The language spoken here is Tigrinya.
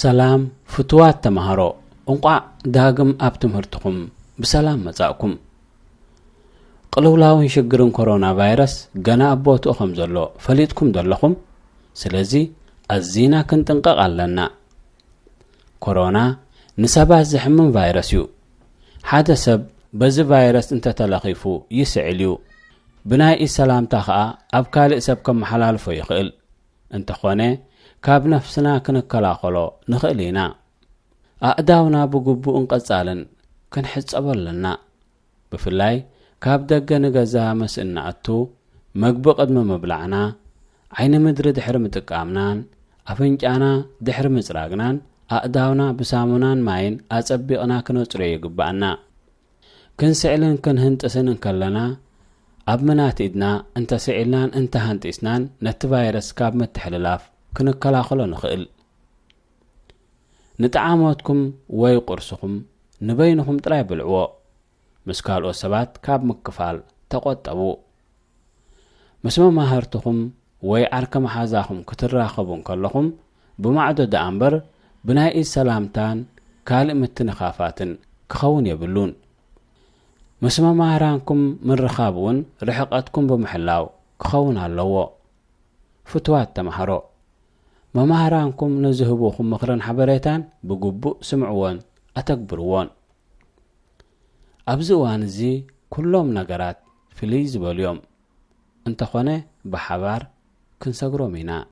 ሰላም ፍትዋት ተማሃሮ እንቋዕ ዳግም ኣብ ትምህርትኩም ብሰላም መጻእኩም ቅልውላውን ሽግርን ኮሮና ቫይረስ ገና ኣቦቱ ከም ዘሎ ፈሊጥኩም ደለኹም ስለዚ ኣዚና ክንጥንቀቕ ኣለና ኮሮና ንሰባት ዝሕምን ቫይረስ እዩ ሓደ ሰብ በዚ ቫይረስ እንተተለኺፉ ይስዕል እዩ ብናይ ሰላምታ ኸኣ ኣብ ካልእ ሰብ ከመሓላልፎ ይኽእል እንተኾነ ካብ ነፍስና ክንከላኸሎ ንኽእል ኢና ኣእዳውና ብግቡእ እንቀጻልን ክንሕጸበለና ብፍላይ ካብ ደገ ንገዛ መስእናእቱ መግቢ ቅድሚ ምብላዕና ዓይኒ ምድሪ ድሕሪ ምጥቃምናን ኣፍንጫና ድሕሪ ምጽራግናን ኣእዳውና ብሳሙናን ማይን ኣጸቢቕና ክነጽርዮ ይግባአና ክንስዕልን ክንህንጥስን እንከለና ኣብ ምናት ኢድና እንተስዒልናን እንተሃንጢስናን ነቲ ቫይረስ ካብ ምትሕልላፍ ክንከላኸሎ ንኽእል ንጣዓሞትኩም ወይ ቁርስኹም ንበይንኹም ጥራይ ብልዕዎ ምስ ካልኦት ሰባት ካብ ምክፋል ተቆጠቡ ምስ መማህርትኹም ወይ ዓርከ መሓዛኹም ክትራኸቡ ከለኹም ብማዕዶ ደኣ እምበር ብናይ ኢድ ሰላምታን ካልእ ምትንኻፋትን ክኸውን የብሉን ምስ መማህራንኩም ምርኻብ እውን ርሕቐትኩም ብምሕላው ክኸውን ኣለዎ ፍትዋት ተማሃሮ መማህራንኩም ንዝህቡኹም ምኽርን ሓበሬታን ብግቡእ ስምዕዎን ኣተግብርዎን ኣብዚ እዋን እዚ ኩሎም ነገራት ፍልይ ዝበልዮም እንተኾነ ብሓባር ክንሰግሮም ኢና